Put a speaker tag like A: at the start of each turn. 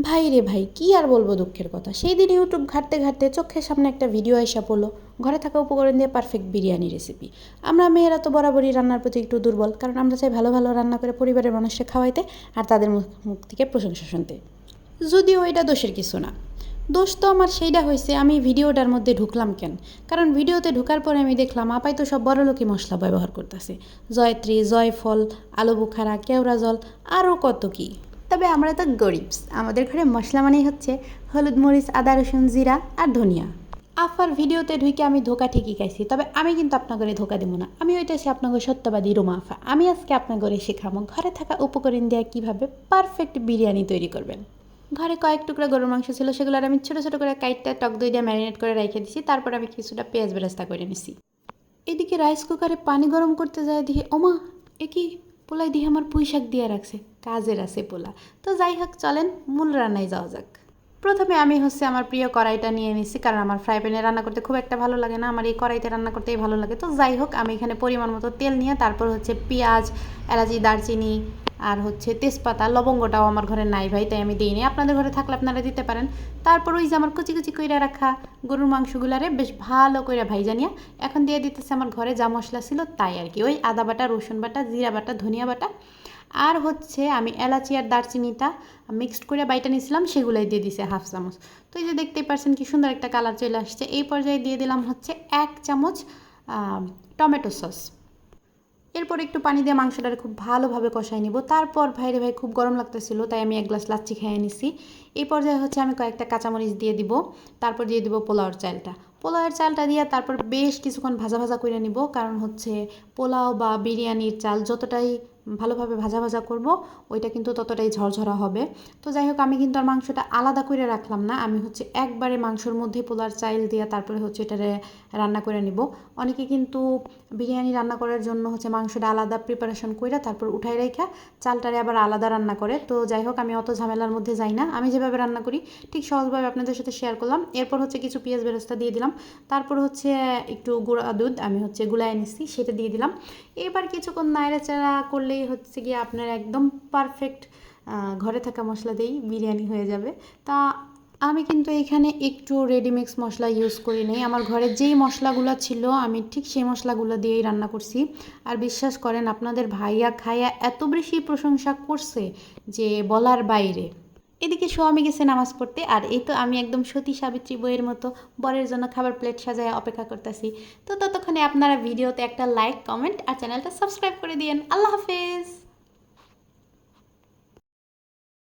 A: ভাই রে ভাই, কী আর বলবো দুঃখের কথা। সেই দিন ইউটিউব ঘাঁটতে ঘাঁটতে চোখের সামনে একটা ভিডিও আইসা পড়লো, ঘরে থাকা উপকরণ দিয়ে পারফেক্ট বিরিয়ানি রেসিপি। আমরা মেয়েরা তো বরাবরই রান্নার প্রতি একটু দুর্বল, কারণ আমরা চাই ভালো ভালো রান্না করে পরিবারের মানুষকে খাওয়াইতে আর তাদের মুখ মুখ থেকে প্রশংসা শুনতে। যদিও এটা দোষের কিছু না। দোষ তো আমার সেইটা হয়েছে আমি ভিডিওটার মধ্যে ঢুকলাম কেন। কারণ ভিডিওতে ঢোকার পরে আমি দেখলাম আপাই তো সব বড়লোকি মশলা ব্যবহার করতেছে। জয়ত্রী, জয়ফল, আলু বুখারা, কেওড়া জল, আরও কত কী। তবে আমরা তো গরিবস, আমাদের ঘরে মশলা মানেই হচ্ছে হলুদ, মরিচ, আদা, রসুন, জিরা আর ধনিয়া। আফার ভিডিওতে ঢুকে আমি ধোকা ঠিকই খাইছি, তবে আমি কিন্তু আপনার ঘরে ধোকা দেবো না। আমি ওইটা সে আপনার সত্যবাদী রুমা আফা। আমি আজকে আপনার ঘরে শেখাবো ঘরে থাকা উপকরণ দিয়ে কীভাবে পারফেক্ট বিরিয়ানি তৈরি করবেন। ঘরে কয়েক টুকরা গরুর মাংস ছিল, সেগুলো আমি ছোটো ছোটো করে কাইটটা টক দই দিয়ে ম্যারিনেট করে রেখে দিছি। তারপর আমি কিছুটা পেঁয়াজ বেরেস্তা করে নিছি। এদিকে রাইস কুকারে পানি গরম করতে যায় দিয়ে ওমা, এ কি পোলাই দিয়ে আমার পুঁই শাক দিয়ে রাখছে। কাজের আছে পোলা। তো যাই হোক, চলেন মূল রান্নায় যাওয়া যাক। প্রথমে আমি আমার প্রিয় কড়াইটা নিয়ে নিছি, কারণ আমার ফ্রাই প্যানে রান্না করতে খুব একটা ভালো লাগে না, আমার এই কড়াইতে রান্না করতেই ভালো লাগে। তো যাই হোক, আমি এখানে পরিমাণ মতো তেল নিয়ে তারপর পেঁয়াজ, এলাচি, দারচিনি আর তেজপাতা, লবঙ্গটাও আমার ঘরে নাই ভাই, তাই আমি দিইনি। আপনাদের ঘরে থাকলে আপনারা দিতে পারেন। তারপর ওই যে আমার কুচি কুচি কইরা রাখা গরুর মাংসগুলারে বেশ ভালো করে ভাইজা নিয়ে এখন দিয়ে দিতেছে আমার ঘরে যা মশলা ছিল তাই আর কি। ওই আদা বাটা, রসুন বাটা, জিরা বাটা, ধনিয়া বাটা আর আমি এলাচি আর দারচিনিটা মিক্সড করে বাইটা নিয়েছিলাম, সেগুলাই দিয়ে দিছে হাফ চামচ। তো এই যে দেখতেই পারছেন কি সুন্দর একটা কালার চলে আসছে। এই পর্যায়ে দিয়ে দিলাম 1 চামচ টমেটো সস। এরপর একটু পানি দিয়ে মাংসটারে খুব ভালোভাবে কষাই নিব। তারপর ভাইরে ভাই খুব গরম লাগতেছিল, তাই আমি 1 গ্লাস লাচ্ছি খেয়ে নিছি। এই পর্যায়ে আমি কয়েকটা কাঁচামরিচ দিয়ে দিব। তারপর দিয়ে দিব পোলাওর চালটা। পোলাওয়ের চালটা দিয়ে তারপর বেশ কিছুক্ষণ ভাজা ভাজা করে নিব, কারণ পোলাও বা বিরিয়ানির চাল যতটাই ভালোভাবে ভাজা ভাজা করব ওইটা কিন্তু ততটাই ঝরঝরা হবে। তো যাই হোক, আমি কিন্তু আর মাংসটা আলাদা করে রাখলাম না, আমি একবারে মাংসর মধ্যে পোলার চাল দিয়ে তারপরে এটারে রান্না করে নিব। অনেকে কিন্তু বিরিয়ানি রান্না করার জন্য মাংসটা আলাদা প্রিপারেশন করে তারপর উঠাই রেখা চালটারে আবার আলাদা রান্না করে। তো যাই হোক, আমি অত ঝামেলার মধ্যে যাই না, আমি যেভাবে রান্না করি ঠিক সহজভাবে আপনাদের সাথে শেয়ার করলাম। এরপর কিছু পেঁয়াজ বেরেস্তা দিয়ে দিলাম। তারপর একটু গুঁড়া দুধ আমি গুলায় নিচ্ছি, সেটা দিয়ে দিলাম। এবার কিছুক্ষণ নাড়াচাড়া করলেই গিয়ে আপনার একদম পারফেক্ট ঘরে থাকা মশলা দিয়েই বিরিয়ানি হয়ে যাবে। তা আমি কিন্তু এখানে একটু রেডিমিক্স মশলা ইউজ করি নাই, আমার ঘরে যেই মশলাগুলো ছিল আমি ঠিক সেই মশলাগুলো দিয়েই রান্না করছি। আর বিশ্বাস করেন, আপনাদের ভাইয়া খাইয়া এত বেশি প্রশংসা করছে যে বলার বাইরে। এদিকে স্বামী গেছে নামাজ পড়তে, আর এই তো আমি একদম সতী সাবিত্রী বইয়ের মতো বরের জন্য খাবার প্লেট সাজায় অপেক্ষা করতেছি। তো ততক্ষণে আপনারা ভিডিওতে একটা লাইক, কমেন্ট আর চ্যানেলটা সাবস্ক্রাইব করে দিয়েন। আল্লাহ হাফেজ।